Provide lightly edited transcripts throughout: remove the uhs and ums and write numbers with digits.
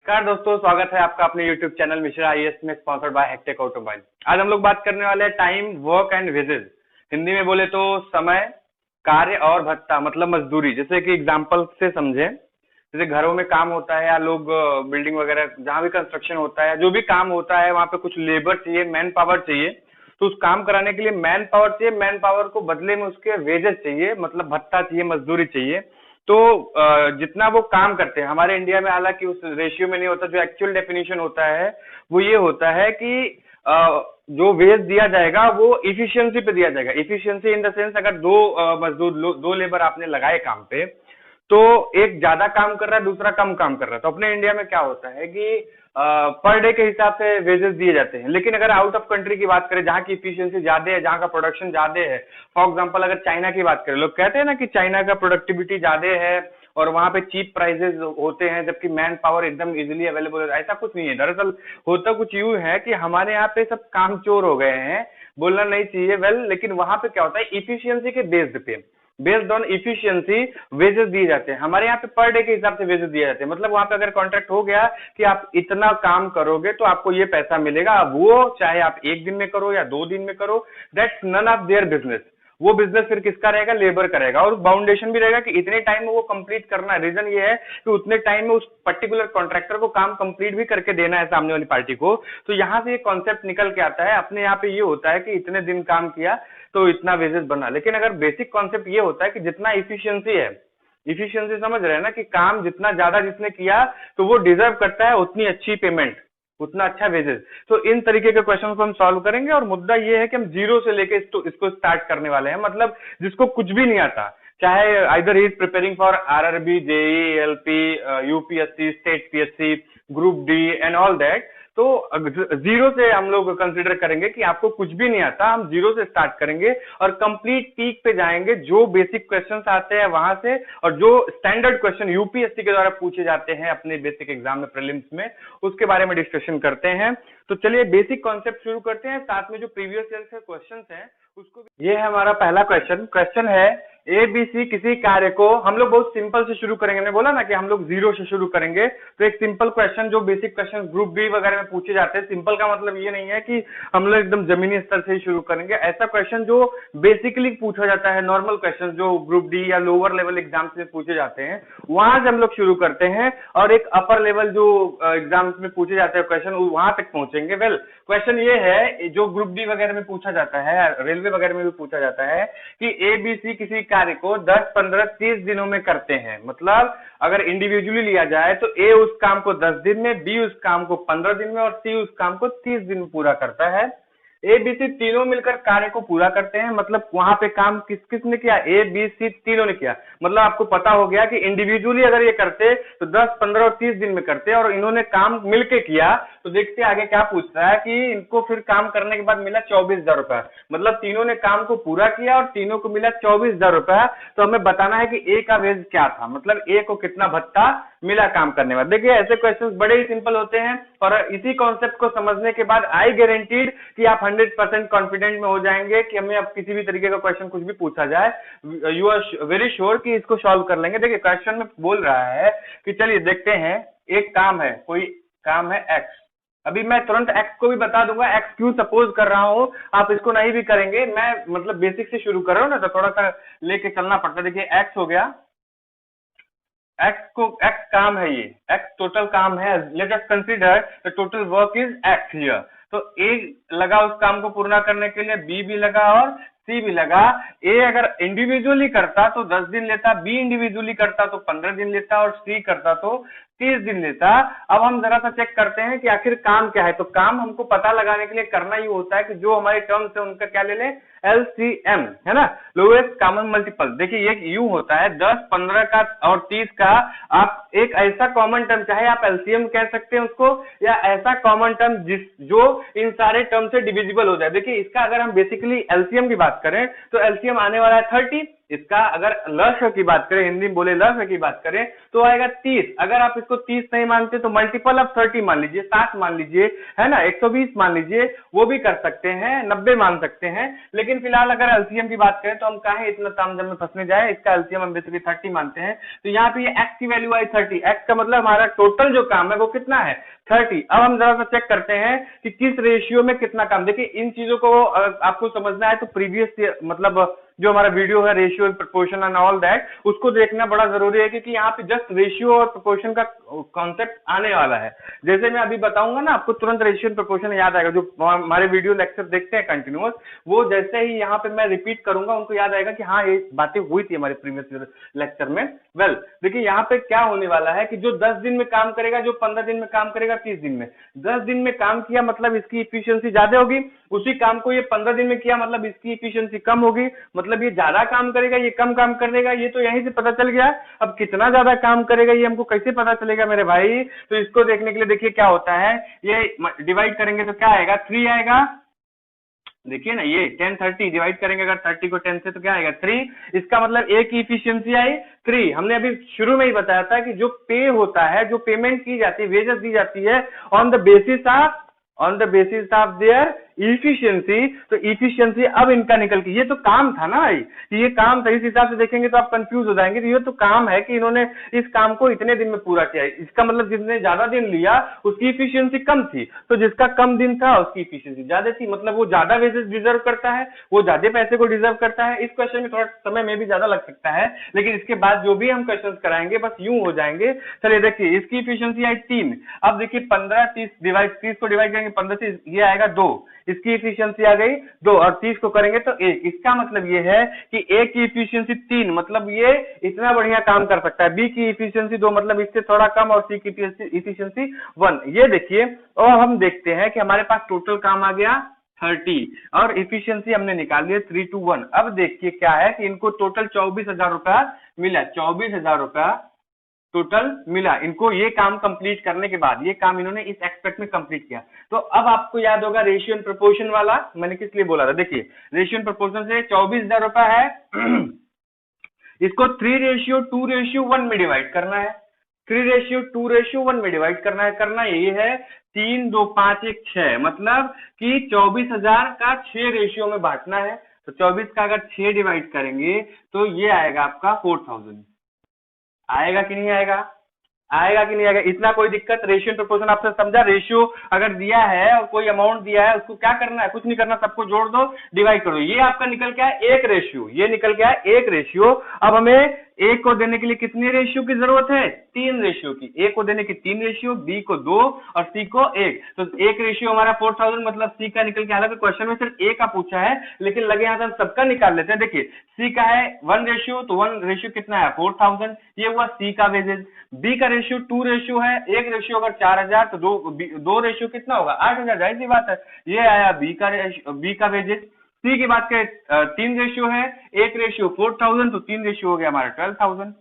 नमस्कार दोस्तों, स्वागत है आपका अपने YouTube चैनल मिश्रा आईएएस में, स्पॉन्सर्ड बाय हेक्टेक ऑटोमोबाइल। आज हम लोग बात करने वाले हैं time, work and wages. Hindi में बोले तो समय, कार्य और भत्ता, मतलब मजदूरी। जैसे कि एग्जांपल से समझें, जैसे घरों में काम होता है या लोग बिल्डिंग वगैरह जहां भी कंस्ट्रक्शन होता है, जो भी काम होता है वहां पे कुछ लेबर चाहिए, मैन पावर चाहिए। तो उस काम कराने के लिए मैन पावर चाहिए, मैन पावर को बदले में उसके वेजेस चाहिए, मतलब भत्ता चाहिए, मजदूरी चाहिए। तो जितना वो काम करते हैं हमारे इंडिया में, हालांकि उस रेशियो में नहीं होता, जो एक्चुअल डेफिनेशन होता है वो ये होता है कि जो वेज दिया जाएगा वो इफिशियंसी पे दिया जाएगा। इफिशियंसी इन द सेंस, अगर दो मजदूर दो लेबर आपने लगाए काम पे, तो एक ज्यादा काम कर रहा है, दूसरा कम काम कर रहा है। तो अपने इंडिया में क्या होता है कि पर डे के हिसाब से वेजेस दिए जाते हैं। लेकिन अगर आउट ऑफ कंट्री की बात करें, जहां की इफिशियंसी ज्यादा है, जहां का प्रोडक्शन ज्यादा है, फॉर एग्जांपल अगर चाइना की बात करें, लोग कहते हैं ना कि चाइना का प्रोडक्टिविटी ज्यादा है और वहां पे चीप प्राइसेस होते हैं, जबकि मैन पावर एकदम इजीली अवेलेबल है। ऐसा कुछ नहीं है। दरअसल होता कुछ यूं है कि हमारे यहाँ पे सब कामचोर हो गए हैं, बोलना नहीं चाहिए लेकिन वहां पे क्या होता है, इफिशियंसी के बेस्ड ऑन इफिशियंसी वेजेस दिए जाते हैं। हमारे यहाँ पे पर डे के हिसाब से वेजेस दिए जाते हैं। मतलब वहां पे अगर कॉन्ट्रैक्ट हो गया कि आप इतना काम करोगे तो आपको ये पैसा मिलेगा। अब वो चाहे आप एक दिन में करो या 2 दिन में करो, that's none of their business. वो बिजनेस फिर किसका रहेगा? लेबर का रहेगा। और बाउंडेशन भी रहेगा कि इतने टाइम में वो कंप्लीट करना है। रीजन ये है कि उतने टाइम में उस पर्टिकुलर कॉन्ट्रैक्टर को काम कंप्लीट भी करके देना है सामने वाली पार्टी को। तो यहाँ से ये कॉन्सेप्ट निकल के आता है। अपने यहाँ पे ये होता है कि इतने दिन काम किया तो इतना वेजेस बना। लेकिन अगर बेसिक कॉन्सेप्ट ये होता है कि जितना इफिशियंसी है, इफिशियंसी समझ रहे हैं ना, कि काम जितना ज्यादा जिसने किया तो वो डिजर्व करता है उतनी अच्छी पेमेंट, उतना अच्छा वेजेस। तो इन तरीके के क्वेश्चन को हम सॉल्व करेंगे। और मुद्दा ये है कि हम जीरो से लेके इसको स्टार्ट करने वाले हैं। मतलब जिसको कुछ भी नहीं आता, चाहे either he is preparing for RRB, JE, LP, UPSC, state PSC, group D and all that. तो जीरो से हम लोग कंसीडर करेंगे कि आपको कुछ भी नहीं आता, हम जीरो से स्टार्ट करेंगे और कंप्लीट पीक पे जाएंगे, जो बेसिक क्वेश्चंस आते हैं वहां से, और जो स्टैंडर्ड क्वेश्चन यूपीएससी के द्वारा पूछे जाते हैं अपने बेसिक एग्जाम में, प्रीलिम्स में, उसके बारे में डिस्कशन करते हैं। तो चलिए बेसिक कॉन्सेप्ट शुरू करते हैं, साथ में जो प्रीवियस ईयर के क्वेश्चन हैं उसको भी। ये है हमारा पहला क्वेश्चन है एबीसी किसी कार्य को, हम लोग बहुत सिंपल से शुरू करेंगे। मैंने बोला ना कि हम लोग जीरो से शुरू करेंगे। तो एक सिंपल क्वेश्चन, जो बेसिक क्वेश्चन ग्रुप बी वगैरह में पूछे जाते हैं, सिंपल का मतलब ये नहीं है कि हम लोग एकदम जमीनी स्तर से ही शुरू करेंगे। ऐसा क्वेश्चन जो बेसिकली पूछा जाता है, नॉर्मल क्वेश्चन जो ग्रुप डी या लोअर लेवल एग्जाम्स में पूछे जाते हैं, वहां से हम लोग शुरू करते हैं। और एक अपर लेवल जो एग्जाम्स में पूछे जाते हैं क्वेश्चन, वहां तक पहुंचेंगे। क्वेश्चन ये है, जो ग्रुप डी वगैरह में पूछा जाता है, रेलवे वगैरह में भी पूछा जाता है कि एबीसी किसी कार्य को 10, 15, 30 दिनों में करते हैं। मतलब अगर इंडिविजुअली लिया जाए तो ए उस काम को 10 दिन में, बी उस काम को 15 दिन में और सी उस काम को 30 दिन में पूरा करता है। ए बी सी तीनों मिलकर कार्य को पूरा करते हैं। मतलब वहां पे काम किस किस ने किया? ए बी सी तीनों ने किया। मतलब आपको पता हो गया कि इंडिविजुअली अगर ये करते तो 10, 15 और 30 दिन में करते, और इन्होंने काम मिलके किया। तो देखते आगे क्या पूछता है कि इनको फिर काम करने के बाद मिला 24,000 रुपया। मतलब तीनों ने काम को पूरा किया और तीनों को मिला 24,000 रुपया। तो हमें बताना है कि ए का वेज क्या था, मतलब ए को कितना भत्ता मिला काम करने में। देखिए ऐसे क्वेश्चंस बड़े ही सिंपल होते हैं, और इसी कॉन्सेप्ट को समझने के बाद आई गारंटीड कि आप 100% कॉन्फिडेंट में हो जाएंगे कि हमें अब किसी भी तरीके का क्वेश्चन कुछ भी पूछा जाए, यू आर वेरी श्योर कि इसको सॉल्व कर लेंगे। देखिए क्वेश्चन में बोल रहा है कि चलिए देखते हैं, एक काम है, कोई काम है एक्स। अभी मैं तुरंत एक्स को भी बता दूंगा, एक्स क्यों सपोज कर रहा हूं, आप इसको नहीं भी करेंगे। मैं मतलब बेसिक से शुरू कर रहा हूं ना, तो थोड़ा सा लेके चलना पड़ता है। देखिए एक्स हो गया, एक्स काम है, ये एक्स टोटल काम है। Let us consider the total work is x here. तो ए लगा उस काम को पूरा करने के लिए, बी भी लगा और सी भी लगा। ए अगर इंडिविजुअली करता तो 10 दिन लेता, बी इंडिविजुअली करता तो 15 दिन लेता, और सी करता तो 30 दिन लेता। अब हम जरा सा चेक करते हैं कि आखिर काम क्या है। तो काम हमको पता लगाने के लिए करना ये होता है कि जो हमारे टर्म्स है उनका क्या ले लें, एलसीएम, है ना, लोएस्ट कॉमन मल्टीपल। देखिए ये यूं होता है, 10, 15 का और 30 का, आप एक ऐसा कॉमन टर्म, चाहे आप एलसीएम कह सकते हैं उसको, या ऐसा कॉमन टर्म जो इन सारे टर्म से डिविजिबल हो जाए। देखिए इसका अगर हम बेसिकली एलसीएम की बात करें तो एलसीएम आने वाला है 30, इसका अगर लक्ष्य की बात करें, हिंदी में बोले लक्ष्य की बात करें, तो आएगा 30। अगर आप इसको 30 नहीं मानते तो मल्टीपल ऑफ 30 मान लीजिए, 60 मान लीजिए, है ना, 120 मान लीजिए, वो भी कर सकते हैं, 90 मान सकते हैं। लेकिन फिलहाल अगर एलसीएम की बात करें तो हम काहे इतना तामझाम में फंसने जाए, इसका एलसीएम हम बेसिकली 30 मानते हैं। तो यहाँ पे ये एक्स की वैल्यू आई 30, एक्स का मतलब हमारा टोटल जो काम है वो कितना है 30। अब हम जरा सा चेक करते हैं कि किस रेशियो में कितना काम। देखिए इन चीजों को आपको समझना है तो प्रीवियस मतलब जो हमारा वीडियो है ratio proportion and all that, उसको देखना बड़ा जरूरी है, क्योंकि यहाँ पे जस्ट रेशियो और प्रोपोर्शन का कॉन्सेप्ट आने वाला है। जैसे मैं अभी बताऊंगा ना, आपको तुरंत रेशियो प्रोपोर्शन याद आएगा। जो हमारे वीडियो लेक्चर देखते हैं कंटिन्यूअस, वो जैसे ही यहाँ पे मैं रिपीट करूंगा उनको याद आएगा कि हाँ ये बातें हुई थी हमारे प्रीवियस लेक्चर में। वेल देखिए यहाँ पे क्या होने वाला है कि जो 10 दिन में काम करेगा, जो 15 दिन में काम करेगा, 30 दिन में, 10 दिन में काम किया मतलब इसकी इफिशियंसी ज्यादा होगी, उसी काम को ये 15 दिन में किया मतलब इसकी इफिशियंसी कम होगी, मतलब ये ज्यादा काम करेगा, ये कम काम करेगा। ये तो यहीं से पता चल गया। अब कितना ज्यादा काम करेगा ये हमको कैसे पता चलेगा मेरे भाई? तो इसको देखने के लिए देखिए क्या होता है, ये डिवाइड करेंगे तो क्या आएगा, 3 आएगा। देखिए ना, ये 10 30 डिवाइड करेंगे अगर 30 को 10 से तो क्या आएगा 3। इसका मतलब ए की इफिशियंसी आई 3। हमने अभी शुरू में ही बताया था कि जो पे होता है, जो पेमेंट की जाती है, वेजेस दी जाती है on the basis of their efficiency. तो इफिशियंसी अब इनका निकल के, ये तो काम था ना भाई, ये काम था। इस हिसाब से देखेंगे तो आप कंफ्यूज हो जाएंगे। तो ये तो काम है कि इन्होंने इस काम को इतने दिन में पूरा किया। इसका मतलब जिसने ज्यादा दिन लिया उसकी इफिशियंसी कम थी, तो जिसका कम दिन था उसकी इफिशियंसी ज्यादा थी, मतलब वो ज्यादा वेजेस डिजर्व करता है, वो ज्यादा पैसे को डिजर्व करता है। इस क्वेश्चन में थोड़ा समय में भी ज्यादा लग सकता है, लेकिन इसके बाद जो भी हम क्वेश्चन कराएंगे बस यूं हो जाएंगे। चलिए देखिए, इसकी इफिशियंसी आई 3। अब देखिए 15 30 को डिवाइड करेंगे 15 से, ये आएगा 2। इसकी इफिशियंसी आ गई 2 और 30 को करेंगे तो 1। इसका मतलब ये है कि ए की इफिशियंसी 3, मतलब ये इतना बढ़िया काम कर सकता है। बी की इफिशियंसी 2, मतलब इससे थोड़ा कम, और सी की इफिशियंसी 1। ये देखिए, और हम देखते हैं कि हमारे पास टोटल काम आ गया 30 और इफिशियंसी हमने निकाल लिया 3 to 1। अब देखिए क्या है कि इनको टोटल 24,000 रुपया मिला, 24,000 रुपया टोटल मिला इनको ये काम कंप्लीट करने के बाद। ये काम इन्होंने इस एक्सपेक्ट में कंप्लीट किया। तो अब आपको याद होगा रेशियो एंड प्रोपोर्शन वाला मैंने किस लिए बोला था। देखिए रेशियो एंड प्रोपोर्शन से 24,000 रुपया है, इसको 3:2:1 में डिवाइड करना है। 3:2:1 में डिवाइड करना है। करना ये है 3 2 5 1 6, मतलब कि 24,000 का 6 रेशियो में बांटना है। तो 24 का अगर 6 डिवाइड करेंगे तो ये आएगा आपका 4,000। आएगा कि नहीं आएगा? आएगा कि नहीं आएगा? इतना कोई दिक्कत? रेशियो प्रोपोर्शन आपसे समझा। रेशियो अगर दिया है और कोई अमाउंट दिया है, उसको क्या करना है? कुछ नहीं करना, सबको जोड़ दो, डिवाइड करो। ये आपका निकल के आया 1 रेशियो, ये निकल के आया 1 रेशियो। अब हमें ए को देने के लिए कितने रेशियो की जरूरत है? 3 रेशियो की। ए को देने की 3 रेशियो, बी को 2 और सी को 1। तो 1 रेशियो हमारा 4,000, मतलब सी का निकल के, हालांकि क्वेश्चन में सिर्फ ए का पूछा है, लेकिन लगे यहाँ से सबका निकाल लेते हैं। देखिए सी का है 1 रेशियो, तो 1 रेशियो कितना है 4,000, ये हुआ सी का वेजेस। बी का रेशियो 2 रेशियो है, 1 रेशियो अगर 4,000 तो 2 रेशियो कितना होगा 8,000, जाहिर सी बात है। ये आया बी का वेजेस। सी की बात करें 3 रेशियो है, 1 रेशियो 4,000, तो 3 रेशियो हो गया हमारा 12,000।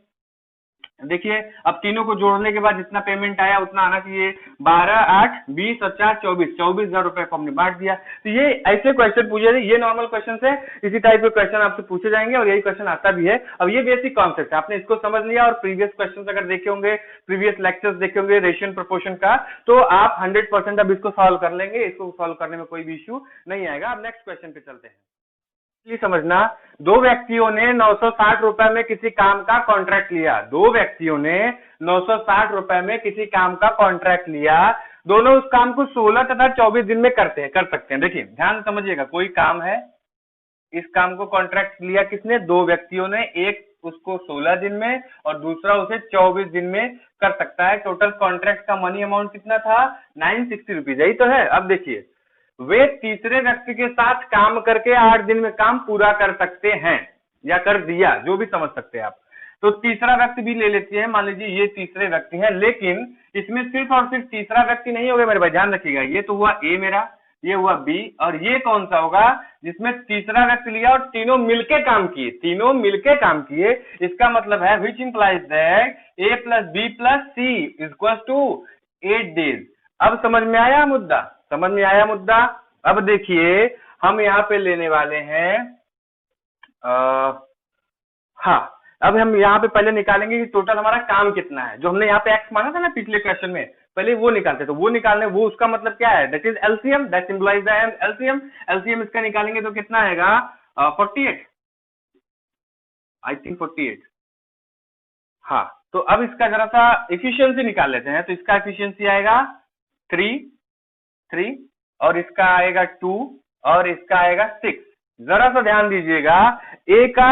देखिए अब तीनों को जोड़ने के बाद जितना पेमेंट आया उतना आना चाहिए। 12 8 20 और 4 24, 24,000 रुपए को हमने बांट दिया। तो ये ऐसे क्वेश्चन पूछे थे, ये नॉर्मल क्वेश्चन है, इसी टाइप के क्वेश्चन आपसे पूछे जाएंगे और यही क्वेश्चन आता भी है। अब ये बेसिक कॉन्सेप्ट है, आपने इसको समझ लिया और प्रीवियस क्वेश्चन अगर देखे होंगे, प्रीवियस लेक्चर्स देखे होंगे रेशियो प्रोपोर्शन का, तो आप 100% अब इसको सॉल्व कर लेंगे। इसको सॉल्व करने में कोई भी इश्यू नहीं आएगा। अब नेक्स्ट क्वेश्चन पे चलते हैं। समझना, 2 व्यक्तियों ने 960 रुपए में किसी काम का कॉन्ट्रैक्ट लिया। 2 व्यक्तियों ने 960 रुपए में किसी काम का कॉन्ट्रैक्ट लिया। दोनों उस काम को 16 तथा 24 दिन में कर सकते हैं। देखिए ध्यान समझिएगा, कोई काम है, इस काम को कॉन्ट्रैक्ट लिया किसने? 2 व्यक्तियों ने। एक उसको 16 दिन में और दूसरा उसे 24 दिन में कर सकता है। टोटल कॉन्ट्रैक्ट का मनी अमाउंट कितना था? 960 रुपीज। यही तो है। अब देखिए, वे तीसरे व्यक्ति के साथ काम करके 8 दिन में काम पूरा कर सकते हैं या कर दिया, जो भी समझ सकते हैं आप। तो तीसरा व्यक्ति भी ले लेते हैं, मान लीजिए ये तीसरे व्यक्ति हैं, लेकिन इसमें सिर्फ और सिर्फ तीसरा व्यक्ति नहीं होगा मेरे भाई, ध्यान रखिएगा। ये तो हुआ ए मेरा, ये हुआ बी, और ये कौन सा होगा? जिसमें तीसरा व्यक्ति लिया और तीनों मिलके काम किए। तीनों मिलके काम किए, इसका मतलब है which implies that A plus B plus C equal to 8 days. अब समझ में आया मुद्दा? समझ में आया मुद्दा? अब देखिए हम यहाँ पे लेने वाले हैं हाँ, अब हम यहाँ पे पहले निकालेंगे कि टोटल हमारा काम कितना है, जो हमने यहाँ पे एक्स माना था ना पिछले क्वेश्चन में, पहले वो निकालते, तो वो निकालने, वो उसका मतलब क्या है, that is LCM, that symbolise the LCM. LCM इसका निकालेंगे तो कितना आएगा, 48, आई थिंक 48। हाँ, तो अब इसका जरा सा इफिशियंसी निकाल लेते हैं, तो इसका इफिशियंसी आएगा 3 और इसका आएगा 2 और इसका आएगा 6। जरा सा ध्यान दीजिएगा, ए का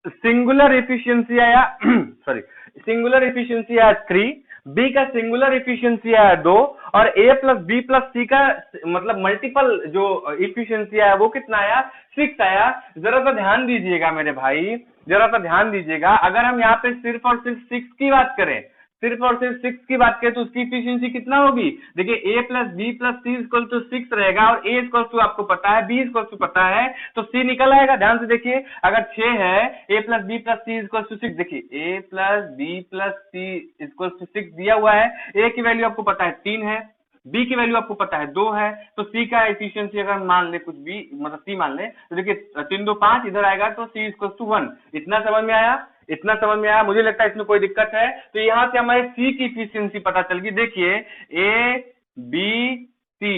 सिंगुलर एफिशिएंसी आया सॉरी, सिंगुलर एफिशिएंसी आया 3, बी का सिंगुलर एफिशिएंसी आया 2 और ए प्लस बी प्लस सी का मतलब मल्टीपल जो एफिशिएंसी आया वो कितना आया, 6 आया। जरा सा ध्यान दीजिएगा मेरे भाई, जरा सा ध्यान दीजिएगा, अगर हम यहाँ पे सिर्फ और सिर्फ 6 की बात करें, सिर्फ और सिर्फ 6 की बात करें तो उसकी इफिशियंसी कितना होगी, देखिए a plus B plus C equal to 6 रहेगा और ए इक्वल टू आपको पता है, बी इक्वल टू पता है, तो सी निकल आएगा। ध्यान से देखिए, अगर 6 है, a plus B plus C equal to 6, देखिए a plus B plus C equal to 6 दिया हुआ है, ए की वैल्यू आपको पता है 3 है, बी की वैल्यू आपको पता है 2 है, तो सी का एफिशिएंसी अगर हम मान ले कुछ भी मतलब सी मान ले, तो देखिए 3 2 5 इधर आएगा तो सी इक्वल टू 1। इतना समझ में आया, इतना समझ में आया, मुझे लगता है इसमें कोई दिक्कत है। तो यहाँ से हमारे सी की इफिशियंसी पता चल गई, देखिए ए बी सी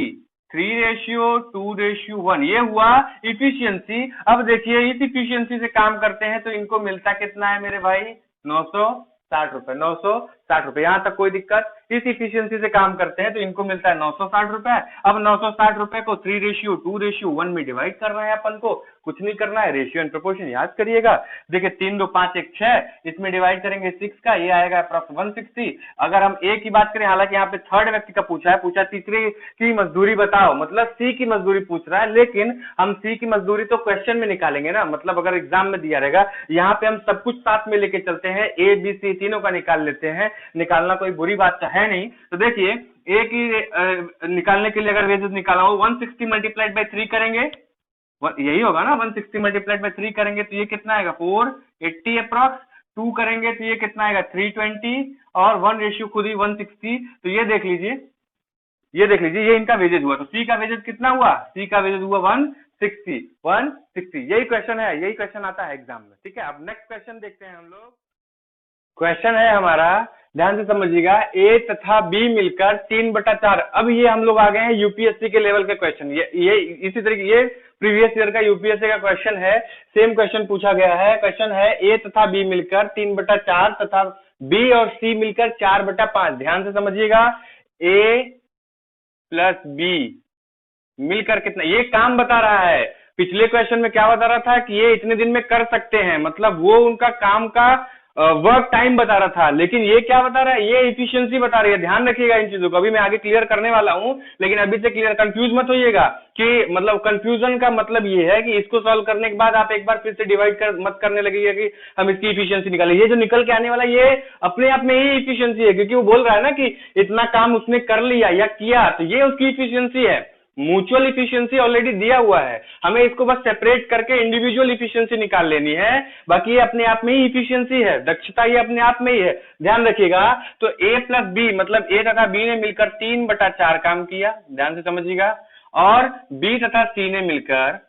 3:2:1 ये हुआ इफिशियंसी। अब देखिए इस इफिशियंसी से काम करते हैं तो इनको मिलता कितना है मेरे भाई, 960 रुपए, 960 रुपए, यहां तक कोई दिक्कत। इस इफिशियंसी से काम करते हैं तो इनको मिलता है 960 रुपए। अब 960 रुपए को 3:2:1 में डिवाइड कर रहे हैं अपन को, कुछ नहीं करना है, रेशियो एंड प्रोपोर्शन याद करिएगा। देखिए 3 2 5 1 6, इसमें डिवाइड करेंगे 6 का, ये आएगा अप्रॉक्स 160। अगर हम ए की बात करें, हालांकि यहाँ पे थर्ड व्यक्ति का पूछा है, पूछा तीसरे की मजदूरी बताओ, मतलब सी की मजदूरी पूछ रहा है, लेकिन हम सी की मजदूरी तो क्वेश्चन में निकालेंगे ना, मतलब अगर एग्जाम में दिया रहेगा, यहाँ पे हम सब कुछ साथ में लेके चलते हैं, ए बी सी तीनों का निकाल लेते हैं, निकालना कोई बुरी बात तो है नहीं। तो देखिए ए की निकालने के लिए अगर वेजेस निकाला हो, 160 मल्टीप्लाइड बाई 3 करेंगे, यही होगा ना, 160 मल्टीप्लाइड बाई 3 करेंगे तो ये कितना आएगा 480 अप्रॉक्स, 2 करेंगे तो ये कितना आएगा 320 और 1 रेशियो खुद ही 160। तो ये देख लीजिए, ये देख लीजिए, ये इनका वेजेज हुआ, तो सी का वेजेज कितना हुआ, सी का वेजेज हुआ 160। यही क्वेश्चन है, यही क्वेश्चन आता है एग्जाम में, ठीक है। अब नेक्स्ट क्वेश्चन देखते हैं हम लोग। क्वेश्चन है हमारा, ध्यान से समझिएगा, ए तथा बी मिलकर 3/4। अब ये हम लोग आ गए हैं यूपीएससी के लेवल के क्वेश्चन, ये इसी तरीके, ये प्रीवियस ईयर का यूपीएससी का क्वेश्चन है, सेम क्वेश्चन पूछा गया है। क्वेश्चन है ए तथा बी मिलकर 3/4 तथा बी और सी मिलकर 4/5। ध्यान से समझिएगा, ए प्लस बी मिलकर कितना, ये काम बता रहा है। पिछले क्वेश्चन में क्या बता रहा था कि ये इतने दिन में कर सकते हैं, मतलब वो उनका काम का वर्क टाइम बता रहा था, लेकिन ये क्या बता रहा है, ये इफिशियंसी बता रही है। ध्यान रखिएगा इन चीजों को, अभी मैं आगे क्लियर करने वाला हूं, लेकिन अभी से क्लियर, कंफ्यूज मत होइएगा कि मतलब कंफ्यूजन का मतलब ये है कि इसको सॉल्व करने के बाद आप एक बार फिर से डिवाइड मत करने लगेगा कि हम इसकी इफिशियंसी निकालें। ये जो निकल के आने वाला ये अपने आप में ही इफिशियंसी है, क्योंकि वो बोल रहा है ना कि इतना काम उसने कर लिया या किया, तो ये उसकी इफिशियंसी है। म्यूचुअल इफिशियंसी ऑलरेडी दिया हुआ है, हमें इसको बस सेपरेट करके इंडिविजुअल इफिशियंसी निकाल लेनी है, बाकी ये अपने आप में ही इफिशियंसी है, दक्षता ये अपने आप में ही है। ध्यान रखिएगा, तो ए प्लस बी मतलब ए तथा बी ने मिलकर 3/4 काम किया, ध्यान से समझिएगा, और बी तथा सी ने मिलकर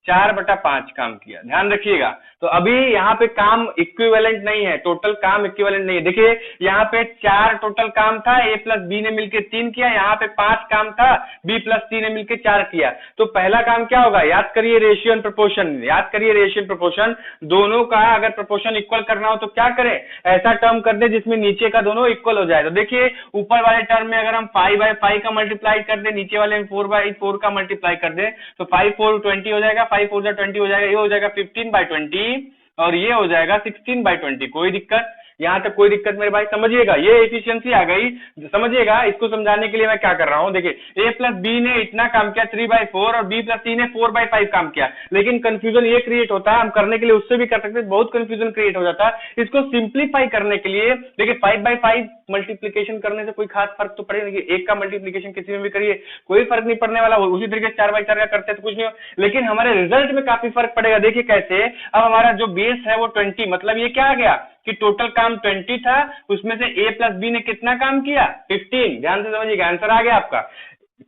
4/5 काम किया, ध्यान रखिएगा। तो अभी यहाँ पे काम इक्विवेलेंट नहीं है, टोटल काम इक्विवेलेंट नहीं है। देखिए यहाँ पे 4 टोटल काम था, ए प्लस बी ने मिलकर 3 किया, यहाँ पे 5 काम था, बी प्लस सी ने मिलकर 4 किया। तो पहला काम क्या होगा, याद करिए रेशियो एंड प्रोपोर्शन, याद करिए रेशियो एंड प्रोपोर्शन, दोनों का अगर प्रोपोर्शन इक्वल करना हो तो क्या करें, ऐसा टर्म कर दे जिसमें नीचे का दोनों इक्वल हो जाए। तो देखिए ऊपर वाले टर्म में अगर हम 5/5 का मल्टीप्लाई कर दे, नीचे वाले में 4/4 का मल्टीप्लाई कर दे, तो 5 4 20 हो जाएगा, 5 4 20 हो जाएगा, ये हो जाएगा 15/20 और ये हो जाएगा 16/20। कोई दिक्कत, यहां तक कोई दिक्कत मेरे भाई, समझिएगा ये एफिशिएंसी आ गई। समझिएगा, इसको समझाने के लिए मैं क्या कर रहा हूं, देखिए ए प्लस बी ने इतना काम किया 3/4 और बी प्लस सी ने 4/5 काम किया, लेकिन कंफ्यूजन ये क्रिएट होता है, हम करने के लिए उससे भी कर सकते हैं, बहुत कंफ्यूजन क्रिएट हो जाता है। इसको सिंप्लीफाई करने के लिए देखिए 5/5 मल्टीप्लीकेशन करने से कोई खास फर्क तो पड़ेगा नहीं, एक का मल्टीप्लीकेशन किसी में भी करिए कोई फर्क नहीं पड़ने वाला, उसी तरीके से 4/4 का करते तो कुछ नहीं हो, लेकिन हमारे रिजल्ट में काफी फर्क पड़ेगा। देखिए कैसे, अब हमारा जो बेस है वो 20, मतलब ये क्या आ गया कि टोटल काम 20 था, उसमें से ए प्लस बी ने कितना काम किया 15। ध्यान से समझिएगा, आंसर आ गया आपका।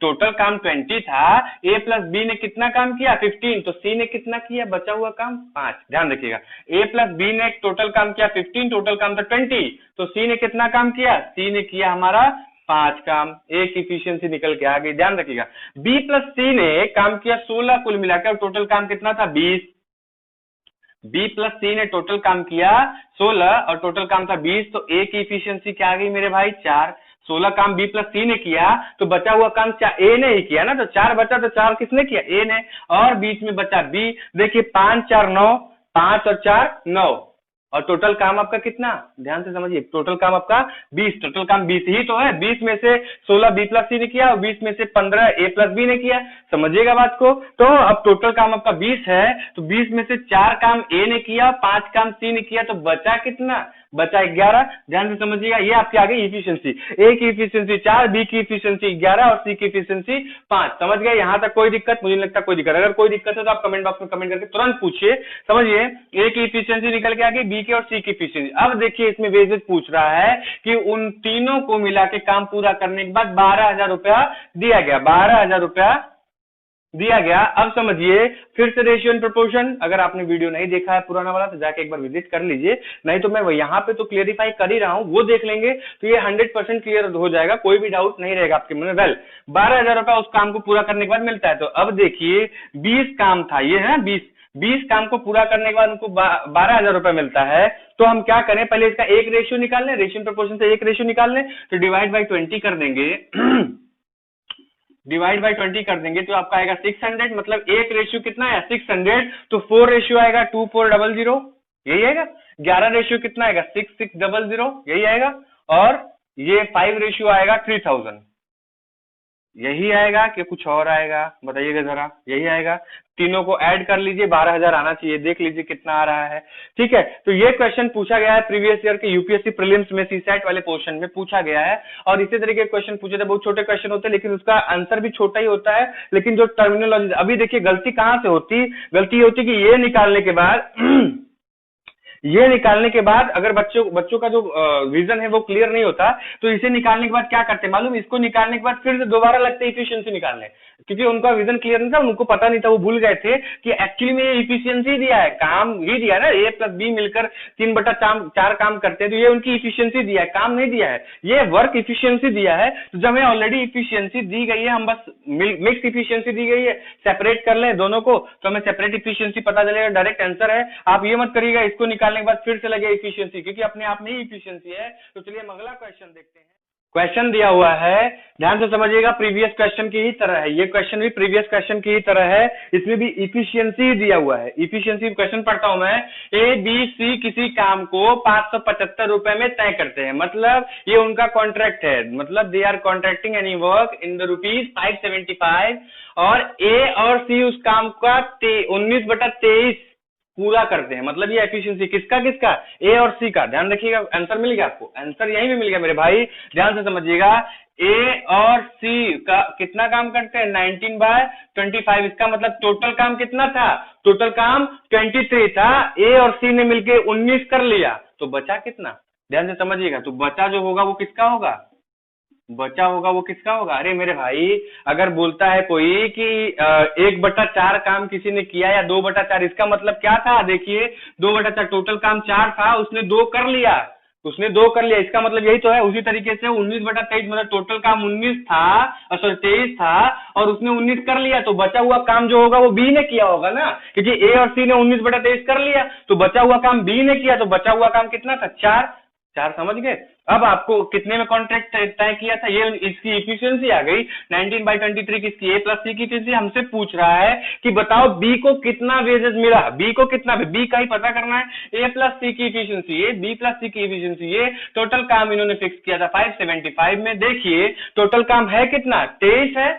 टोटल काम 20 था, ए प्लस बी ने कितना काम किया 15, तो सी ने कितना किया बचा हुआ काम 5। ध्यान रखिएगा, ए प्लस बी ने टोटल काम किया 15, टोटल काम था 20, तो सी ने कितना काम किया, सी ने किया हमारा 5 काम, ए की इफिशियंसी निकल के आ गई। ध्यान रखिएगा, बी प्लस सी ने काम किया 16 कुल मिलाकर, टोटल काम कितना था 20। बी प्लस सी ने टोटल काम किया 16 और टोटल काम था 20, तो ए की इफिशियंसी क्या आ गई मेरे भाई 4। 16 काम बी प्लस सी ने किया तो बचा हुआ काम ए ने ही किया ना, तो 4 बचा, तो 4 किसने किया, ए ने, और बीच में बचा बी। देखिए 5 4 9, 5 और 4 9, और टोटल काम आपका कितना, ध्यान से समझिए, टोटल काम आपका 20, टोटल काम 20 ही तो है। 20 में से 16 बी प्लस सी ने किया और 20 में से 15 ए प्लस बी ने किया, समझिएगा बात को। तो अब टोटल काम आपका 20 है, तो 20 में से 4 काम ए ने किया, 5 काम सी ने किया, तो बचा कितना, बचा 11। ध्यान से समझिएगा, ये आपकी आ गई इफिशियंसी, ए की इफिशियंसी 4, बी की इफिशियंसी 11 और सी की इफिशियंसी 5। समझ गए, यहां तक कोई दिक्कत, मुझे लगता है कोई दिक्कत, अगर कोई दिक्कत है तो आप कमेंट बॉक्स में कमेंट करके तुरंत पूछिए। समझिए, ए की इफिशियंसी निकल के आ गई, बी की और सी की इफिशियंसी। अब देखिए इसमें वेजेस पूछ रहा है कि उन तीनों को मिला के काम पूरा करने के बाद 12,000 रुपया दिया गया, 12,000 रुपया दिया गया। अब समझिए फिर से रेशियो एंड प्रोपोर्शन, अगर आपने वीडियो नहीं देखा है पुराना वाला तो जाके एक बार विजिट कर लीजिए, नहीं तो मैं यहाँ पे तो क्लियरिफाई कर ही रहा हूं, वो देख लेंगे तो ये 100% क्लियर हो जाएगा, कोई भी डाउट नहीं रहेगा आपके मन में। वेल 12,000 रुपया उस काम को पूरा करने के बाद मिलता है। तो अब देखिए 20 काम था, ये है 20 काम को पूरा करने के बाद उनको 12,000 रुपया मिलता है। तो हम क्या करें, पहले इसका एक रेशियो निकाल लें, रेशियो प्रोपोर्शन से एक रेशियो निकाल लें, तो डिवाइड बाई 20 कर देंगे डिवाइड बाई 20 कर देंगे तो आपका आएगा 600, मतलब एक रेशियो कितना है 600, तो 4 रेशियो आएगा 2400, यही आएगा। 11 रेशियो कितना आएगा 6600, यही आएगा। और ये 5 रेशियो आएगा 3000, यही आएगा कि कुछ और आएगा, बताइएगा जरा, यही आएगा। तीनों को ऐड कर लीजिए, 12,000 आना चाहिए, देख लीजिए कितना आ रहा है। ठीक है, तो ये क्वेश्चन पूछा गया है प्रीवियस ईयर के यूपीएससी प्रीलिम्स में, सीसैट वाले पोर्शन में पूछा गया है। और इसी तरीके के क्वेश्चन पूछे थे, बहुत छोटे क्वेश्चन होते हैं लेकिन उसका आंसर भी छोटा ही होता है, लेकिन जो टर्मिनोलॉजी, अभी देखिए गलती कहां से होती, गलती होती कि ये निकालने के बाद ये निकालने के बाद अगर बच्चों का जो विजन है वो क्लियर नहीं होता, तो इसे निकालने के बाद क्या करते हैं मालूम, इसको निकालने के बाद फिर से दोबारा लगते हैं इफिशियंसी निकालने, क्योंकि उनका विजन क्लियर नहीं था, उनको पता नहीं था, वो भूल गए थे कि एक्चुअली में ये इफिशियंसी दिया है, काम ही दिया ना, ए प्लस बी मिलकर 3/4 काम करते हैं, तो ये उनकी इफिशियंसी दिया है, काम नहीं दिया है, ये वर्क इफिशियंसी दिया है। तो जब हमें ऑलरेडी इफिशियंसी दी गई है, हम बस मिक्स इफिशियंसी दी गई है, सेपरेट कर लें दोनों को, तो हमें सेपरेट इफिशियंसी पता चलेगा, डायरेक्ट आंसर है। आप ये मत करिएगा इसको निकालने के बाद फिर से लगे इफिशियंसी, क्योंकि अपने आप में ही इफिशियंसी है। तो चलिए हम अगला क्वेश्चन देखते हैं। क्वेश्चन दिया हुआ है, ध्यान से समझिएगा, प्रीवियस क्वेश्चन की ही तरह है, ये क्वेश्चन भी प्रीवियस क्वेश्चन की ही तरह है, इसमें भी इफिशियंसी दिया हुआ है। इफिशियंसी क्वेश्चन पढ़ता हूं मैं, ए बी सी किसी काम को 575 रुपए में तय करते हैं, मतलब ये उनका कॉन्ट्रैक्ट है, मतलब they are contracting any work in the ₹575, और ए और सी उस काम का 19/23 पूरा करते हैं, मतलब ये एफिशिएंसी किसका किसका, ए और सी का। ध्यान रखिएगा, आंसर मिल गया आपको, आंसर यहीं पे मिल गया मेरे भाई, ध्यान से समझिएगा। ए और सी का कितना काम करते हैं 19/25, इसका मतलब टोटल काम कितना था, टोटल काम 23 था, ए और सी ने मिलके 19 कर लिया, तो बचा कितना, ध्यान से समझिएगा। तो बचा जो होगा वो किसका होगा, बचा होगा वो किसका होगा। अरे मेरे भाई, अगर बोलता है कोई कि 1/4 काम किसी ने किया या 2/4, इसका मतलब क्या था, देखिए 2/4, टोटल काम 4 था, उसने 2 कर लिया, इसका मतलब यही तो है। उसी तरीके से 19/23 मतलब टोटल काम 19 था, सॉरी 23 था, और उसने 19 कर लिया, तो बचा हुआ काम जो होगा वो बी ने किया होगा ना, क्योंकि ए और सी ने 19/23 कर लिया, तो बचा हुआ काम बी ने किया, तो बचा हुआ काम कितना था 4। समझ गए। अब आपको कितने में कॉन्ट्रैक्ट तय किया था, ये इसकी इफिशियंसी आ गई 19/23 किसकी, ए प्लस सी की इफिशियंसी। हमसे पूछ रहा है कि बताओ बी को कितना वेजेस मिला, बी को कितना, बी का ही पता करना है। ए प्लस सी की इफिशियंसी ये, बी प्लस सी की इफिशियंसी ये, टोटल काम इन्होंने फिक्स किया था 575 में। देखिए टोटल काम है कितना 23 है,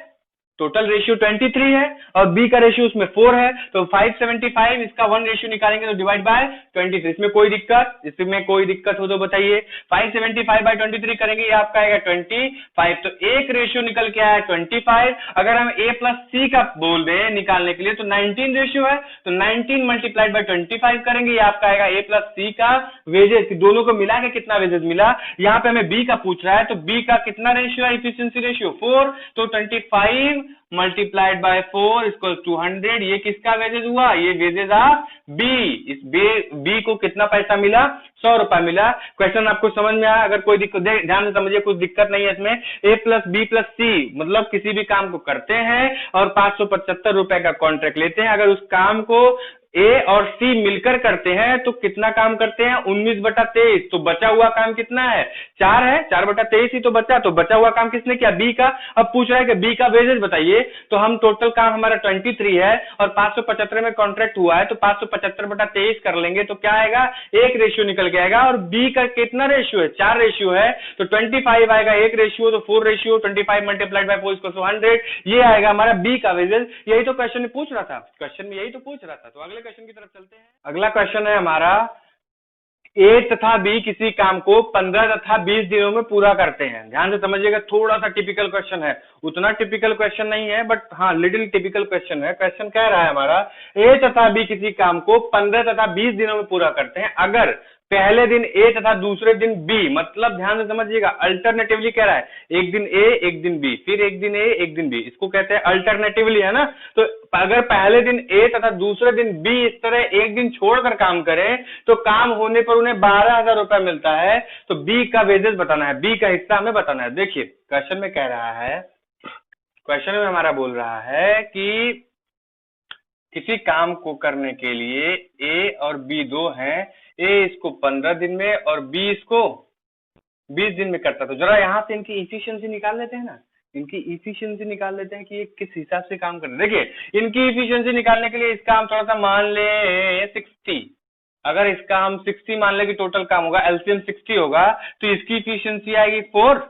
टोटल रेशियो 23 है और बी का रेशियो उसमें 4 है, तो 575 इसका 1 रेशियो निकालेंगे तो डिवाइड बाय 23। इसमें कोई दिक्कत हो तो बताइए। 575 बाय 23 करेंगे, ये आपका आएगा 25, तो एक रेशियो निकल के आया 25। अगर हम a प्लस सी का बोल दें निकालने के लिए तो 19 रेशियो है, तो 19 मल्टीप्लाइड बाय 25 करेंगे, ये आपका आएगा a प्लस सी का वेजेस। दोनों को मिला के कितना वेजेस मिला, यहाँ पे हमें b का पूछ रहा है, तो b का कितना रेशियो है, इफिशिएंसी रेशियो 4, तो 25 मल्टीप्लाइड बाय 4 इक्वल टू 100। ये किसका वेजेज हुआ, ये वेजेज ऑफ बी। इस बी को कितना पैसा मिला, 100 रुपया मिला। क्वेश्चन आपको समझ में आया? अगर कोई दिक्कत, ध्यान से समझिए, कुछ दिक्कत नहीं है इसमें। ए प्लस बी प्लस सी मतलब किसी भी काम को करते हैं और 575 रुपए का कॉन्ट्रैक्ट लेते हैं। अगर उस काम को ए और सी मिलकर करते हैं तो कितना काम करते हैं, 19/23। तो बचा हुआ काम कितना है, 4 है, 4/23 ही तो बचा हुआ काम किसने किया, बी का। अब पूछ रहा है कि बी का वेजेस बताइए, तो हम टोटल काम हमारा 23 है और 575 में कॉन्ट्रैक्ट हुआ है, तो 575/23 कर लेंगे तो क्या आएगा, एक रेशियो निकल के आएगा। और बी का कितना रेशियो है, 4 रेशियो है, तो 25 आएगा एक रेशियो, तो 4 ratio 25 multiplied by 4 equal to 100। ये आएगा हमारा बी का वेजेस। यही तो क्वेश्चन में पूछ रहा था, तो अगले क्वेश्चन की तरफ चलते हैं। अगला क्वेश्चन है हमारा, ए तथा बी किसी काम को 15 तथा 20 दिनों में पूरा करते हैं। ध्यान से समझिएगा, थोड़ा सा टिपिकल क्वेश्चन है, उतना टिपिकल क्वेश्चन नहीं है बट हाँ लिटिल टिपिकल क्वेश्चन है। क्वेश्चन कह रहा है हमारा, ए तथा बी किसी काम को 15 तथा 20 दिनों में पूरा करते हैं। अगर पहले दिन ए तथा दूसरे दिन बी, मतलब ध्यान से समझिएगा, अल्टरनेटिवली कह रहा है, एक दिन ए एक दिन बी, फिर एक दिन ए एक दिन बी, इसको कहते हैं अल्टरनेटिवली, है ना। तो अगर पहले दिन ए तथा दूसरे दिन बी इस तरह एक दिन छोड़कर काम करें तो काम होने पर उन्हें 12,000 रुपया मिलता है। तो बी का वेजेस बताना है, बी का हिस्सा हमें बताना है। देखिए क्वेश्चन में कह रहा है, क्वेश्चन में हमारा बोल रहा है कि किसी काम को करने के लिए ए और बी दो हैं, ए इसको 15 दिन में और बी इसको 20 दिन में करता। तो जरा यहाँ से इनकी इफिशियंसी निकाल लेते हैं ना, इनकी इफिशियंसी निकाल लेते हैं कि ये किस हिसाब से काम कर रहे हैं। देखिए इनकी इफिशियंसी निकालने के लिए इसका हम थोड़ा सा मान ले 60। अगर इसका हम 60 मान ले कि टोटल काम होगा, एलसीएम 60 होगा, तो इसकी इफिशियंसी आएगी 4,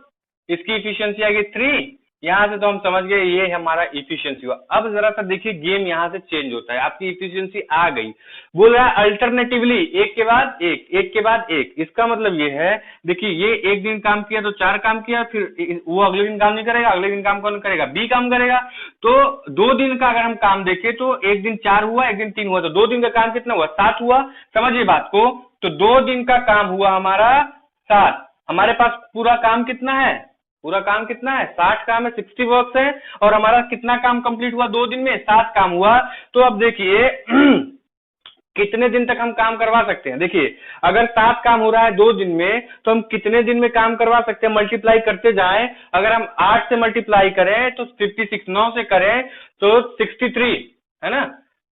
इसकी इफिशियंसी आएगी 3। यहां से तो हम समझ गए ये हमारा इफिशियंसी हुआ। अब जरा सा देखिए गेम यहां से चेंज होता है, आपकी इफिशियंसी आ गई, बोल रहा है अल्टरनेटिवली एक के बाद एक, एक के बाद एक। इसका मतलब ये है, देखिए ये एक दिन काम किया तो 4 काम किया, फिर वो अगले दिन काम नहीं करेगा, अगले दिन काम कौन करेगा, बी काम करेगा। तो 2 दिन का अगर हम काम देखें तो एक दिन 4 हुआ, एक दिन 3 हुआ, तो 2 दिन का काम कितना हुआ, 7 हुआ। समझिए बात को, तो 2 दिन का काम हुआ हमारा 7। हमारे पास पूरा काम कितना है, पूरा काम कितना है, 60 काम है, 60 वर्क्स है, और हमारा कितना काम कंप्लीट हुआ 2 दिन में, 7 काम हुआ। तो अब देखिए कितने दिन तक हम काम करवा सकते हैं। देखिए अगर 7 काम हो रहा है 2 दिन में, तो हम कितने दिन में काम करवा सकते हैं, मल्टीप्लाई करते जाएं। अगर हम 8 से मल्टीप्लाई करें तो 56, 9 से करें तो 63, है ना,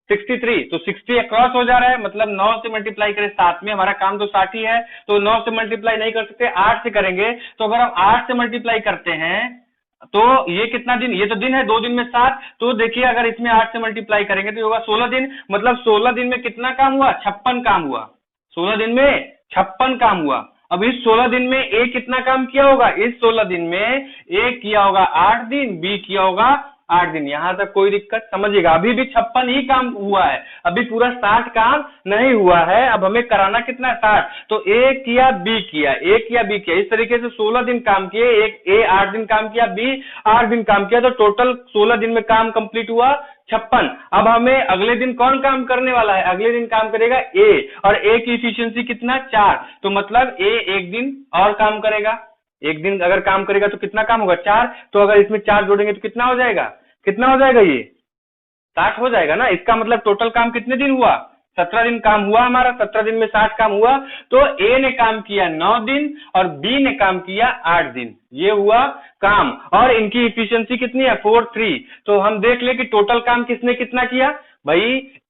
63, तो 60 क्रॉस हो जा रहा है, मतलब 9 से मल्टीप्लाई करें 7 में, हमारा काम तो 60 ही है, तो 9 से मल्टीप्लाई नहीं कर सकते, 8 से करेंगे। तो अगर हम 8 से मल्टीप्लाई करते हैं तो ये कितना दिन, ये तो दिन है, 2 दिन में 7, तो देखिए अगर इसमें 8 से मल्टीप्लाई करेंगे तो होगा 16 दिन, मतलब 16 दिन में कितना काम हुआ, 56 काम हुआ, 16 दिन में 56 काम हुआ। अब इस 16 दिन में ए कितना काम किया होगा, इस 16 दिन में ए किया होगा 8 दिन, बी किया होगा 8 दिन। यहां तक कोई दिक्कत, समझिएगा अभी भी 56 ही काम हुआ है, अभी पूरा 60 काम नहीं हुआ है। अब हमें कराना कितना है, 60। तो ए किया बी किया, ए किया बी किया, इस तरीके से 16 दिन काम किए, एक ए 8 दिन काम किया, बी 8 दिन काम किया, तो टोटल 16 दिन में काम कंप्लीट हुआ 56। अब हमें अगले दिन कौन काम करने वाला है, अगले दिन काम करेगा ए, और ए की इफिशियंसी कितना, 4, तो मतलब ए एक दिन और काम करेगा, एक दिन अगर काम करेगा तो कितना काम होगा, 4। तो अगर इसमें 4 जोड़ेंगे तो कितना हो जाएगा, कितना हो जाएगा, ये 60 हो जाएगा ना। इसका मतलब टोटल काम कितने दिन हुआ, 17 दिन काम हुआ हमारा, 17 दिन में 60 काम हुआ। तो ए ने काम किया 9 दिन और बी ने काम किया 8 दिन, ये हुआ काम। और इनकी इफिशियंसी कितनी है, 4, 3। तो हम देख ले कि टोटल काम किसने कितना किया, भाई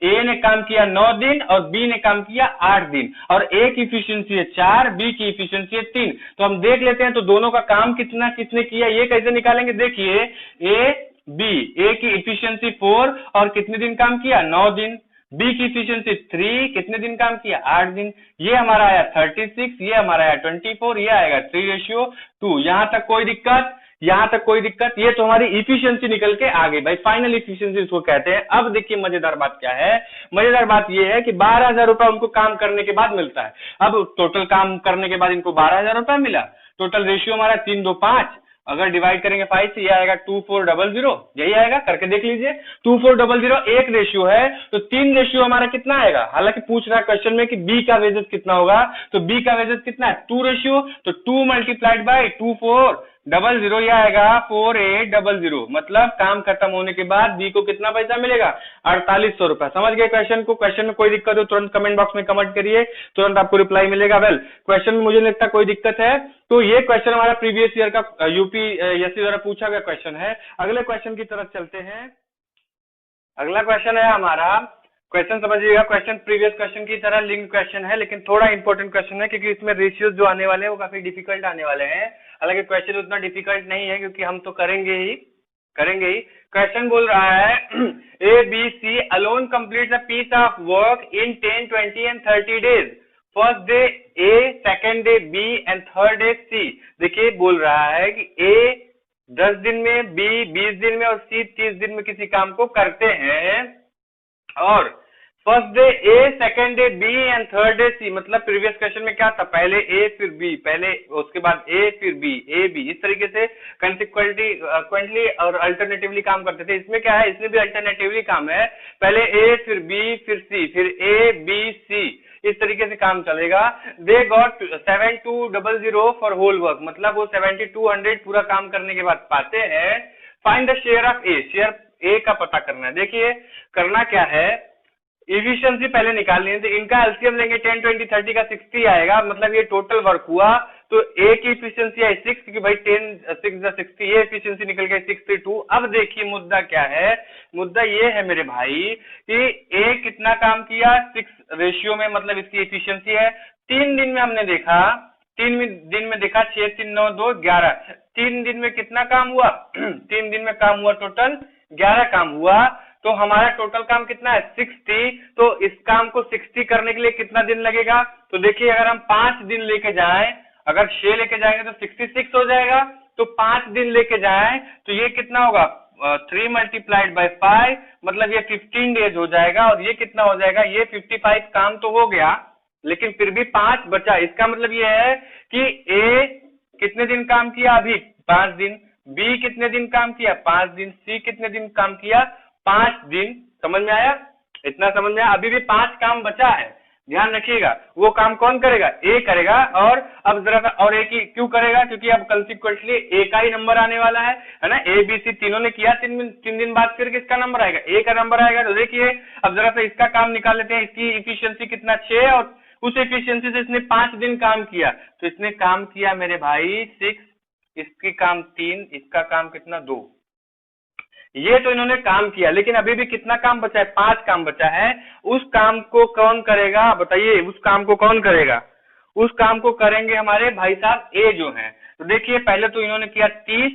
ए ने काम किया 9 दिन और बी ने काम किया 8 दिन, और ए की इफिशियंसी है 4, बी की इफिशियंसी है 3। तो हम देख लेते हैं तो दोनों का काम कितना किसने किया, ये कैसे निकालेंगे। देखिए ए बी, ए की इफिशियंसी 4 और कितने दिन काम किया, 9 दिन, बी की इफिशियंसी 3, कितने दिन काम किया, 8 दिन। ये हमारा आया 36, ये हमारा आया 24, ये आएगा 3:2। यहां तक कोई दिक्कत, यहां तक कोई दिक्कत? ये तो हमारी इफिशियंसी निकल के आ गई भाई, फाइनल इफिशियंसी इसको कहते हैं। अब देखिए मजेदार बात क्या है, मजेदार बात ये है कि 12,000 रुपए उनको काम करने के बाद मिलता है। अब टोटल काम करने के बाद इनको 12,000 रुपए मिला, टोटल रेशियो हमारा 3, 2, 5, अगर डिवाइड करेंगे 5 से ये आएगा 2400, यही आएगा, करके देख लीजिए। 2400 एक रेशियो है, तो 3 रेशियो हमारा कितना आएगा? हालांकि पूछ रहा है क्वेश्चन में कि बी का वेजेस कितना होगा, तो बी का वेजेस कितना है? 2 रेशियो, तो 2 मल्टीप्लाइड बाई 2400 ये आएगा 4800, मतलब काम खत्म होने के बाद बी को कितना पैसा मिलेगा? 4800 रुपए। समझ गए क्वेश्चन को? क्वेश्चन में कोई दिक्कत हो तुरंत कमेंट बॉक्स में कमेंट करिए, तुरंत आपको रिप्लाई मिलेगा। वेल, क्वेश्चन में मुझे लगता कोई दिक्कत है तो ये क्वेश्चन हमारा प्रीवियस ईयर का यूपीएससी द्वारा पूछा गया क्वेश्चन है। अगले क्वेश्चन की तरफ चलते हैं। अगला क्वेश्चन है हमारा, क्वेश्चन समझिएगा, क्वेश्चन प्रीवियस क्वेश्चन की तरह लिंक क्वेश्चन है, लेकिन थोड़ा इंपॉर्टेंट क्वेश्चन है क्योंकि इसमें रेशियोज जो आने वाले हैं वो काफी डिफिकल्ट आने वाले हैं। हालांकि क्वेश्चन उतना डिफिकल्ट नहीं है क्योंकि हम तो करेंगे ही। क्वेश्चन बोल रहा है A B C alone complete the piece of work in 10, 20 and 30 days. First day A, second day B and third day C. देखिए बोल रहा है कि ए 10 दिन में, बी 20 दिन में और सी 30 दिन में किसी काम को करते हैं, और first day A, second day B and third day C. मतलब प्रीवियस क्वेश्चन में क्या था, पहले ए फिर बी, पहले उसके बाद ए फिर बी, ए बी, इस तरीके से कंसिक्वेंटली और अल्टरनेटिवली काम करते थे। इसमें क्या है, इसमें भी अल्टरनेटिवली काम है, पहले ए फिर बी फिर सी, फिर ए बी सी, इस तरीके से काम चलेगा। They got 7200 for whole work, मतलब वो 7200 पूरा काम करने के बाद पाते हैं। Find the share of A, share A का पता करना है। देखिए करना क्या है, इफिशियंसी पहले निकालनी है, तो इनका एलसीएम लेंगे 10, 20, 30 का 60 आएगा, मतलब ये टोटल वर्क हुआ। तो ए की इफिशियंसी है 6 क्योंकि भाई 10, 6 × 60, ये इफिशियंसी निकल गई 62। अब देखिए मुद्दा क्या है, मुद्दा ये है मेरे भाई कि ए कितना काम किया 6 रेशियो में, मतलब इसकी इफिशियंसी है। 3 दिन में हमने देखा, 3 दिन में देखा 6, 3, 9, 2, 11, 3 दिन में कितना काम हुआ 3 दिन में काम हुआ टोटल 11 काम हुआ। तो हमारा टोटल काम कितना है 60। तो इस काम को 60 करने के लिए कितना दिन लगेगा? तो देखिए अगर हम 5 दिन लेके जाएं, अगर 6 लेके जाएंगे तो 66 हो जाएगा। तो 5 दिन लेके जाएं तो ये कितना होगा 3 मल्टीप्लाइड बाय 5, मतलब ये 15 डेज हो जाएगा। और ये कितना हो जाएगा, ये 55 काम तो हो गया, लेकिन फिर भी 5 बचा। इसका मतलब ये है कि ए कितने दिन काम किया अभी 5 दिन, बी कितने दिन काम किया 5 दिन, सी कितने दिन काम किया 5 दिन। समझ में आया? इतना समझ में आया? अभी भी 5 काम बचा है, ध्यान रखिएगा। वो काम कौन करेगा? ए करेगा। और अब जरा सा, और ए की क्यों करेगा? क्योंकि अब कंसिक्वेंटली ए का ही नंबर आने वाला है ना। ए बी सी तीनों ने किया, 3 दिन बाद फिर किसका नंबर आएगा? ए का नंबर आएगा। तो देखिए अब जरा सा इसका काम निकाल लेते हैं। इसकी इफिशियंसी कितना 6, और उस एफिशिएंसी से इसने 5 दिन काम किया। तो इसने काम किया मेरे भाई 6, इसकी काम 3, इसका काम कितना 2। ये तो इन्होंने काम किया, लेकिन अभी भी कितना काम बचा है 5 काम बचा है। उस काम को कौन करेगा बताइए? उस काम को कौन करेगा? उस काम को करेंगे हमारे भाई साहब ए जो है। तो देखिए पहले तो इन्होंने किया 30,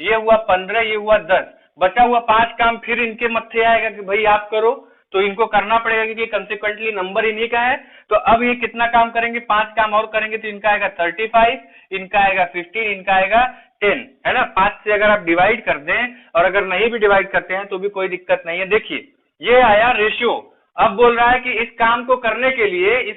ये हुआ 15, ये हुआ 10, बचा हुआ 5 काम फिर इनके मत्थे आएगा कि भाई आप करो। तो इनको करना पड़ेगा क्योंकि कंसिक्वेंटली नंबर इन्हीं का है। तो अब ये कितना काम करेंगे 5 काम और करेंगे तो इनका आएगा 35, इनका आएगा 15, इनका आएगा 10, है ना। 5 से अगर आप डिवाइड कर दें, और अगर नहीं भी डिवाइड करते हैं तो भी कोई दिक्कत नहीं है। देखिए ये आया रेशियो। अब बोल रहा है कि इस काम को करने के लिए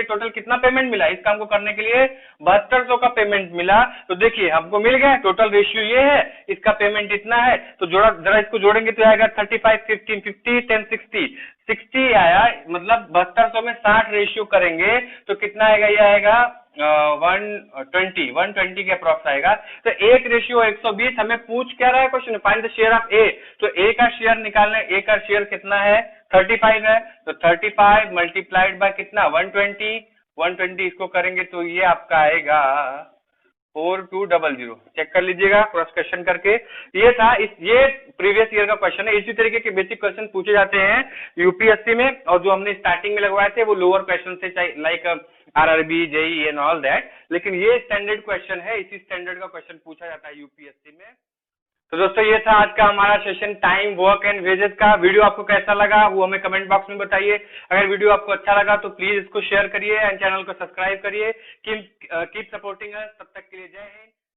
टोटल कितना पेमेंट मिला? इस काम को करने के लिए 7200 का पेमेंट मिला। तो देखिए हमको मिल गया, टोटल रेशियो ये है, इसका पेमेंट इतना है। तो जरा इसको जोड़ेंगे तो आएगा 35, 15, 50, 10, 60 आया। मतलब 7200 में 60 रेशियो करेंगे तो कितना आएगा? ये आएगा 120 के अप्रॉक्स आएगा। तो 1 रेशियो 120। हमें पूछ क्या रहा है question? Find the share of A. तो ए का शेयर निकालना है। ए का शेयर कितना है 35 है। तो 35 मल्टीप्लाइड बाय कितना 120 इसको करेंगे तो ये आपका आएगा 4200। चेक कर लीजिएगा क्रॉस क्वेश्चन करके। ये था ये प्रीवियस ईयर का क्वेश्चन है। इसी तरीके के बेसिक क्वेश्चन पूछे जाते हैं यूपीएससी में, और जो हमने स्टार्टिंग में लगवाए थे वो लोअर क्वेश्चन से, like RRB, JEE and all that. लेकिन ये स्टैंडर्ड क्वेश्चन है, इसी स्टैंडर्ड का क्वेश्चन पूछा जाता है यूपीएससी में। तो दोस्तों ये था आज का हमारा session time, work and wages का। वीडियो आपको कैसा लगा वो हमें कमेंट बॉक्स में बताइए। अगर वीडियो आपको अच्छा लगा तो प्लीज इसको शेयर करिए एंड चैनल को सब्सक्राइब करिए। Keep supporting us. तब तक के लिए जय हिंद।